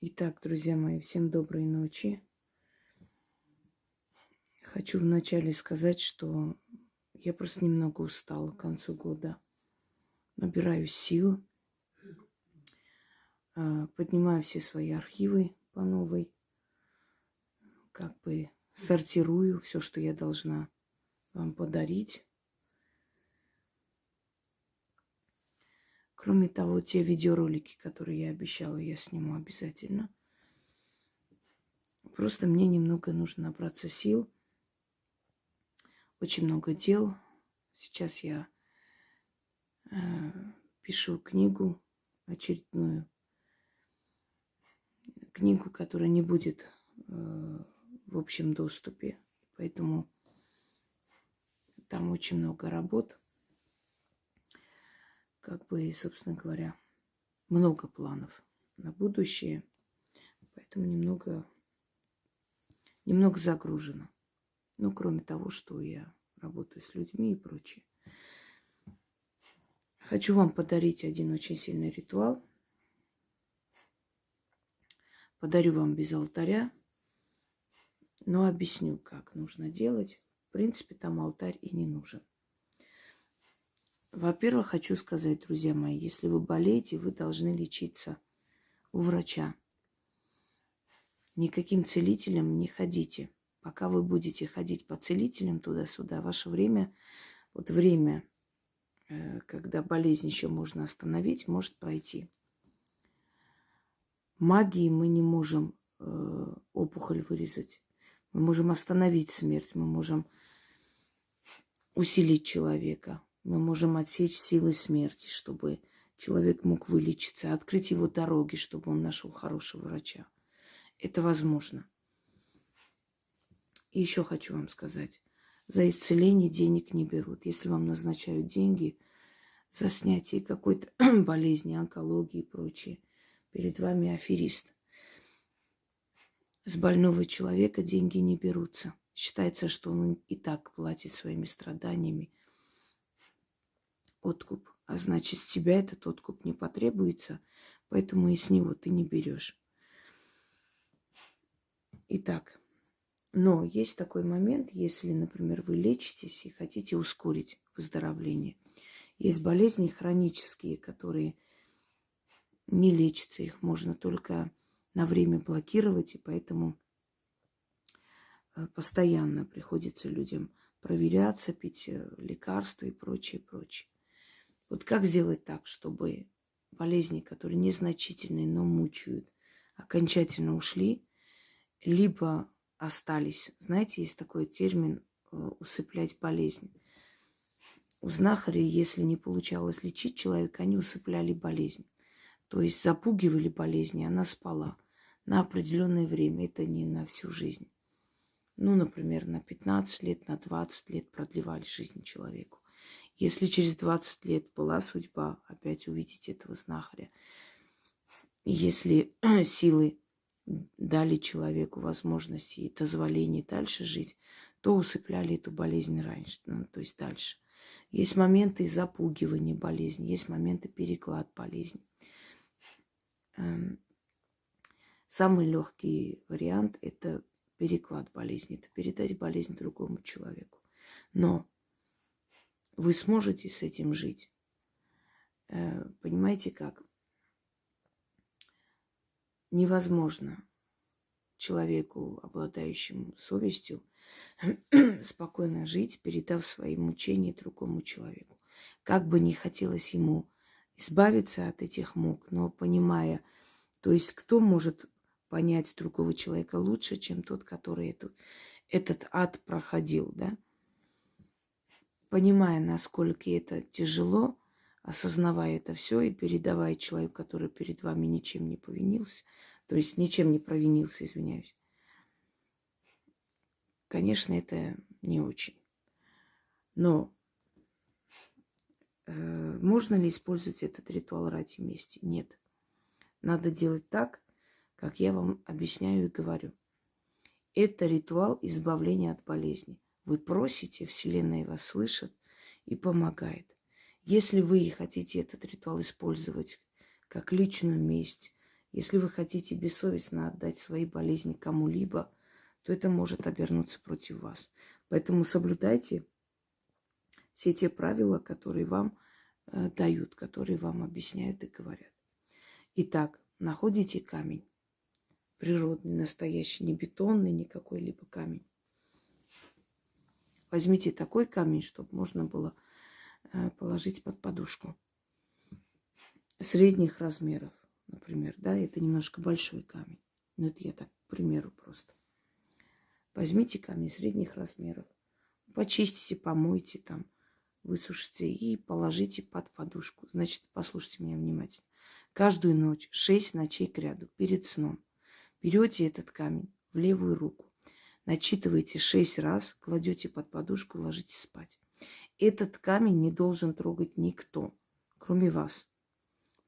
Итак, друзья мои, всем доброй ночи. Хочу вначале сказать, что я просто немного устала к концу года. Набираю сил, поднимаю все свои архивы по новой, как бы сортирую все, что я должна вам подарить. Кроме того, те видеоролики, которые я обещала, я сниму обязательно. Просто мне немного нужно набраться сил. Очень много дел. Сейчас я пишу книгу очередную. Книгу, которая не будет в общем доступе. Поэтому там очень много работ. Как бы, собственно говоря, много планов на будущее. Поэтому немного загружена. Ну, кроме того, что я работаю с людьми и прочее. Хочу вам подарить один очень сильный ритуал. Подарю вам без алтаря, но объясню, как нужно делать. В принципе, там алтарь и не нужен. Во-первых, хочу сказать, друзья мои, если вы болеете, вы должны лечиться у врача. Никаким целителям не ходите. Пока вы будете ходить по целителям туда-сюда, ваше время, когда болезнь еще можно остановить, может пройти. Магией мы не можем опухоль вырезать. Мы можем остановить смерть, мы можем усилить человека. Мы можем отсечь силы смерти, чтобы человек мог вылечиться, открыть его дороги, чтобы он нашел хорошего врача. Это возможно. И еще хочу вам сказать, за исцеление денег не берут. Если вам назначают деньги за снятие какой-то болезни, онкологии и прочее, перед вами аферист. С больного человека деньги не берутся. Считается, что он и так платит своими страданиями откуп. А значит, с тебя этот откуп не потребуется, поэтому и с него ты не берешь. Итак, но есть такой момент, если, например, вы лечитесь и хотите ускорить выздоровление. Есть болезни хронические, которые не лечатся, их можно только на время блокировать, и поэтому постоянно приходится людям проверяться, пить лекарства и прочее, прочее. Вот как сделать так, чтобы болезни, которые незначительные, но мучают, окончательно ушли, либо остались. Знаете, есть такой термин усыплять болезнь. У знахарей, если не получалось лечить человека, они усыпляли болезнь. То есть запугивали болезнь, и она спала на определенное время. Это не на всю жизнь. Ну, например, на 15 лет, на 20 лет продлевали жизнь человеку. Если через 20 лет была судьба опять увидеть этого знахаря, и если силы дали человеку возможности и дозволение дальше жить, то усыпляли эту болезнь раньше, ну, то есть дальше. Есть моменты запугивания болезни, есть моменты переклад болезни. Самый легкий вариант – это переклад болезни, это передать болезнь другому человеку. Но вы сможете с этим жить. Понимаете как? Невозможно человеку, обладающему совестью, спокойно жить, передав свои мучения другому человеку. Как бы ни хотелось ему избавиться от этих мук, но понимая, то есть кто может понять другого человека лучше, чем тот, который этот ад проходил, да? Понимая, насколько это тяжело, осознавая это все и передавая человеку, который перед вами ничем не повинился, то есть ничем не провинился, извиняюсь. Конечно, это не очень. Но можно ли использовать этот ритуал ради мести? Нет. Надо делать так, как я вам объясняю и говорю. Это ритуал избавления от болезни. Вы просите, Вселенная вас слышит и помогает. Если вы хотите этот ритуал использовать как личную месть, Если вы хотите бессовестно отдать свои болезни кому-либо, то это может обернуться против вас. Поэтому соблюдайте все те правила, которые вам дают, которые вам объясняют и говорят. Итак, находите камень. Природный, настоящий, не бетонный, не какой-либо камень. Возьмите такой камень, чтобы можно было положить под подушку. Средних размеров, например, да, это немножко большой камень. Но это я так, к примеру, просто. Возьмите камень средних размеров, почистите, помойте там, высушите и положите под подушку. Значит, послушайте меня внимательно. Каждую ночь, 6 ночей кряду, перед сном, берете этот камень в левую руку, начитываете 6 раз, кладете под подушку и ложитесь спать. Этот камень не должен трогать никто, кроме вас.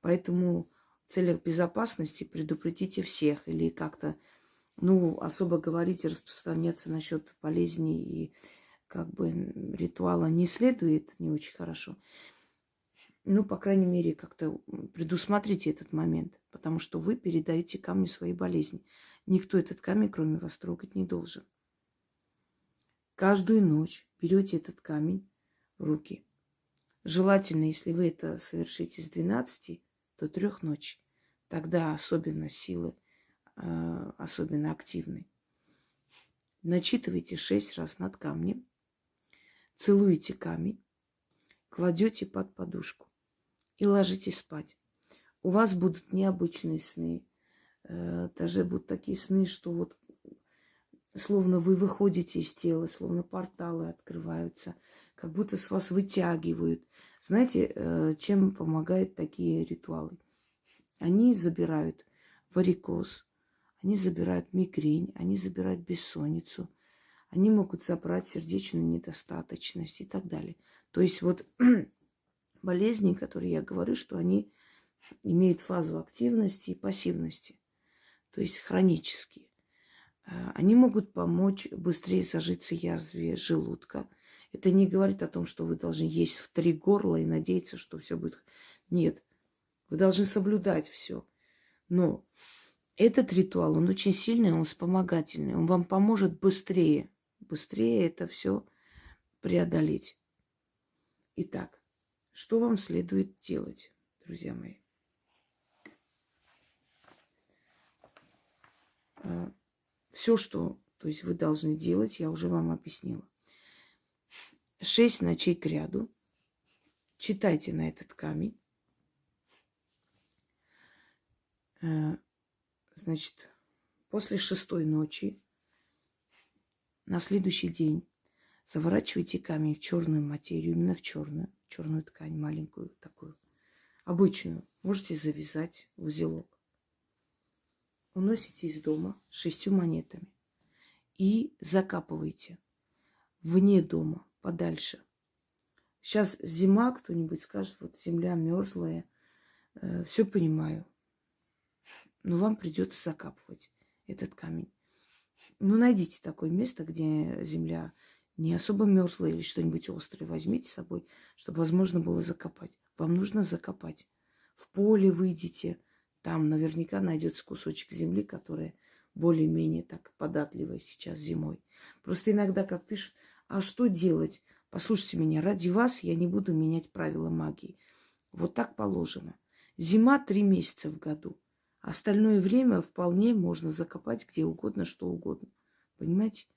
Поэтому в целях безопасности предупредите всех или как-то, особо говорить и распространяться насчет болезней и ритуала не следует, не очень хорошо. По крайней мере, как-то предусмотрите этот момент, потому что вы передаете камню свои болезни. Никто этот камень, кроме вас, трогать не должен. Каждую ночь берете этот камень в руки. Желательно, если вы это совершите с 12 до 3 ночи, тогда особенно силы, особенно активны. Начитывайте 6 раз над камнем, целуете камень, кладете под подушку и ложитесь спать. У вас будут необычные сны, даже будут такие сны, что вот словно вы выходите из тела, словно порталы открываются, как будто с вас вытягивают. Знаете, чем помогают такие ритуалы? Они забирают варикоз, они забирают мигрень, они забирают бессонницу, они могут забрать сердечную недостаточность и так далее. То есть вот болезни, которые я говорю, что они имеют фазу активности и пассивности, то есть хронические. Они могут помочь быстрее зажиться язве желудка. Это не говорит о том, что вы должны есть в 3 горла и надеяться, что все будет. Нет, вы должны соблюдать все. Но этот ритуал, он очень сильный, он вспомогательный. Он вам поможет быстрее это все преодолеть. Итак, что вам следует делать, друзья мои? Все, что вы должны делать, я уже вам объяснила. 6 ночей кряду читайте на этот камень. Значит, после 6-й ночи на следующий день заворачивайте камень в черную материю, именно в черную ткань, маленькую такую, обычную. Можете завязать в узелок. Уносите из дома 6 монетами и закапывайте вне дома, подальше. Сейчас зима, кто-нибудь скажет, вот земля мерзлая, все понимаю, но вам придется закапывать этот камень. Найдите такое место, где земля не особо мерзлая или что-нибудь острое. Возьмите с собой, чтобы возможно было закопать. Вам нужно закопать. В поле выйдите, там наверняка найдется кусочек земли, которая более-менее так податливая сейчас зимой. Просто иногда, как пишут, а что делать? Послушайте меня, ради вас я не буду менять правила магии. Вот так положено. Зима 3 месяца в году. Остальное время вполне можно закопать где угодно, что угодно. Понимаете?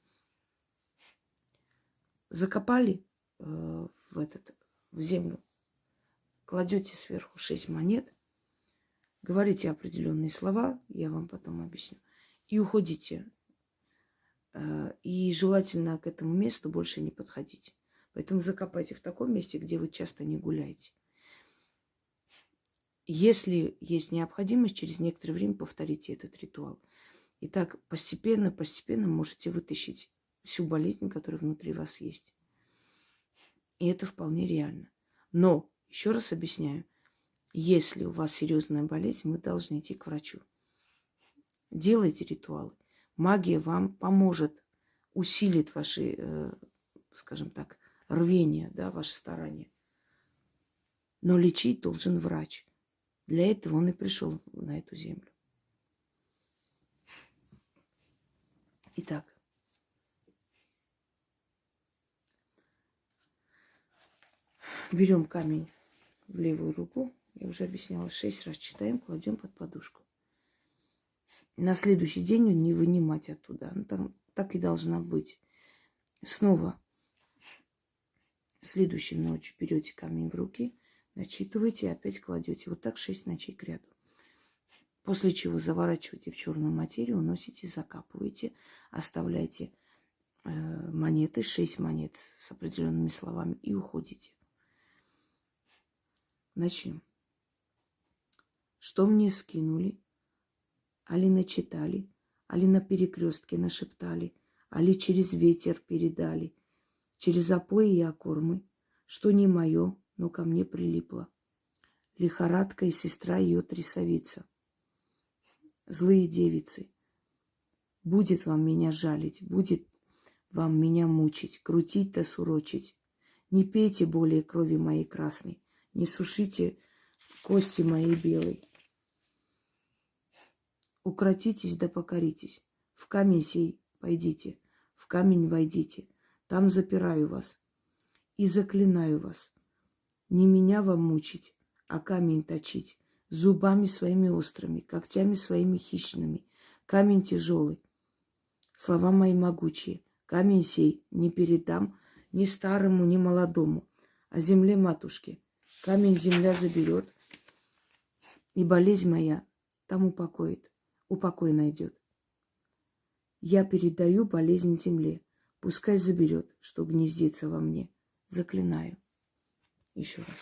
Закопали в землю, кладете сверху 6 монет, говорите определенные слова, я вам потом объясню, и уходите. И желательно к этому месту больше не подходить. Поэтому закопайте в таком месте, где вы часто не гуляете. Если есть необходимость, через некоторое время повторите этот ритуал. И так постепенно можете вытащить всю болезнь, которая внутри вас есть. И это вполне реально. Но, еще раз объясняю, если у вас серьезная болезнь, вы должны идти к врачу. Делайте ритуалы. Магия вам поможет, усилит ваши, скажем так, рвение, ваши старания. Но лечить должен врач. Для этого он и пришел на эту землю. Итак, берем камень в левую руку. Я уже объясняла, 6 раз читаем, кладем под подушку. На следующий день не вынимать оттуда. Ну, там так и должна быть. Снова следующую ночь берете камень в руки, начитываете и опять кладете. Вот так 6 ночей к ряду. После чего заворачиваете в черную материю, уносите, закапываете, оставляете монеты, 6 монет с определенными словами и уходите. Начнем. Что мне скинули, али начитали, али на перекрестке нашептали, али через ветер передали, через опои и окормы, что не мое, но ко мне прилипло. Лихорадка и сестра ее трясовица. Злые девицы, будет вам меня жалить, будет вам меня мучить, крутить да сурочить. Не пейте более крови моей красной, не сушите кости моей белой. Укротитесь да покоритесь, в камень сей пойдите, в камень войдите, там запираю вас и заклинаю вас. Не меня вам мучить, а камень точить, зубами своими острыми, когтями своими хищными, камень тяжелый. Слова мои могучие, камень сей не передам ни старому, ни молодому, а земле матушке. Камень земля заберет, и болезнь моя там упокой найдет. Я передаю болезнь земле, пускай заберет, что гнездится во мне. Заклинаю. Еще раз.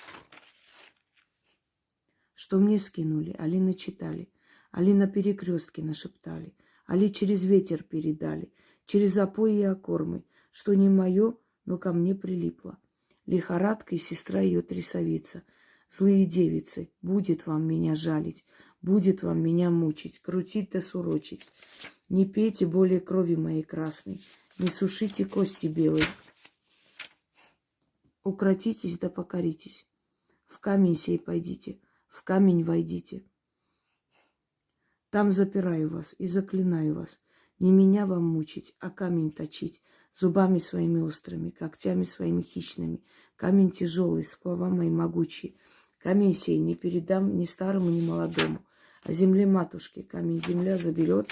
Что мне скинули, али начитали, али на перекрестке нашептали, али через ветер передали, через опои и окормы, что не мое, но ко мне прилипло. Лихорадка и сестра ее трясовица. Злые девицы, будет вам меня жалить, будет вам меня мучить, крутить да сурочить. Не пейте более крови моей красной, не сушите кости белые. Укротитесь да покоритесь, в камень сей пойдите, в камень войдите. Там запираю вас и заклинаю вас, не меня вам мучить, а камень точить, зубами своими острыми, когтями своими хищными. Камень тяжелый, слова мои могучие. Камень сей не передам ни старому, ни молодому, а земле матушке. Камень земля заберет,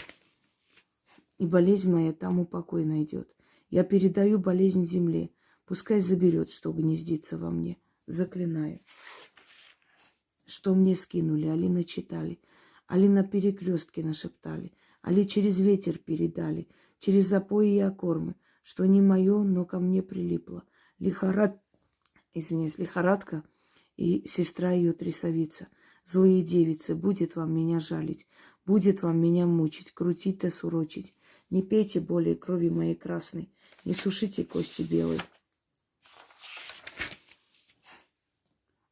и болезнь моя там упокой найдет. Я передаю болезнь земле, пускай заберет, что гнездится во мне. Заклинаю. Что мне скинули, али начитали, али на перекрестке нашептали, али через ветер передали, через запои и окормы, что не мое, но ко мне прилипло. Лихорадка и сестра ее трясовица. Злые девицы, будет вам меня жалить, будет вам меня мучить, крутить да сурочить. Не пейте более крови моей красной, не сушите кости белые.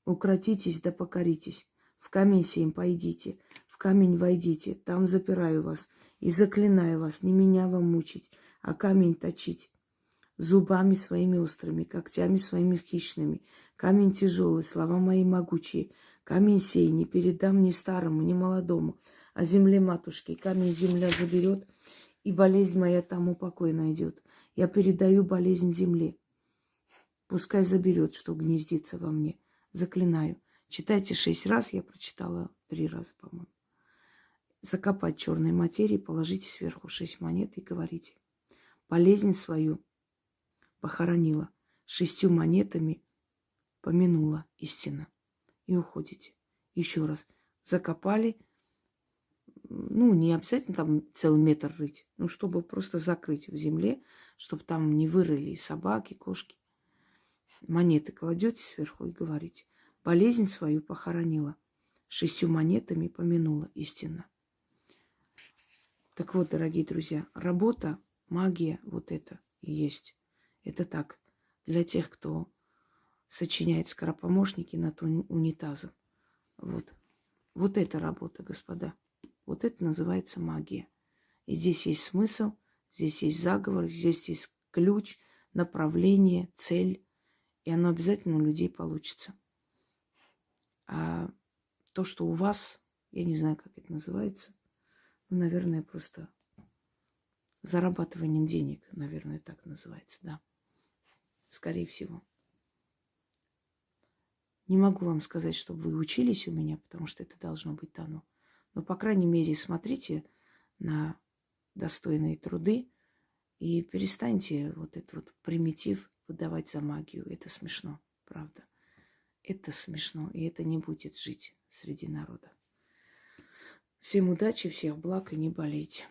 Укротитесь да покоритесь, в камень сей пойдите, в камень войдите, там запираю вас и заклинаю вас, не меня вам мучить, а камень точить, зубами своими острыми, когтями своими хищными. Камень тяжелый, слова мои могучие, камень сей не передам ни старому, ни молодому, а земле матушке. Камень земля заберет, и болезнь моя там упокой найдет. Я передаю болезнь земле, пускай заберет, что гнездится во мне. Заклинаю. Читайте 6 раз, я прочитала 3 раза, по-моему. Закопать черной материи, положите сверху 6 монет и говорите. Болезнь свою похоронила, 6 монетами помянула истина. И уходите. Еще раз. Закопали, не обязательно там целый метр рыть, чтобы просто закрыть в земле, чтобы там не вырыли собаки, кошки. Монеты кладете сверху и говорите. Болезнь свою похоронила, 6 монетами помянула истина. Так вот, дорогие друзья, работа, магия, вот это и есть. Это так, для тех, кто сочиняет скоропомощники над унитазом. Вот это работа, господа. Вот это называется магия. И здесь есть смысл, здесь есть заговор, здесь есть ключ, направление, цель. И оно обязательно у людей получится. А то, что у вас, я не знаю, как это называется, наверное, просто зарабатыванием денег, наверное, так называется, да. Скорее всего. Не могу вам сказать, чтобы вы учились у меня, потому что это должно быть дано. Но, по крайней мере, смотрите на достойные труды и перестаньте вот этот вот примитив выдавать за магию. Это смешно, правда. Это смешно, и это не будет жить среди народа. Всем удачи, всех благ и не болейте.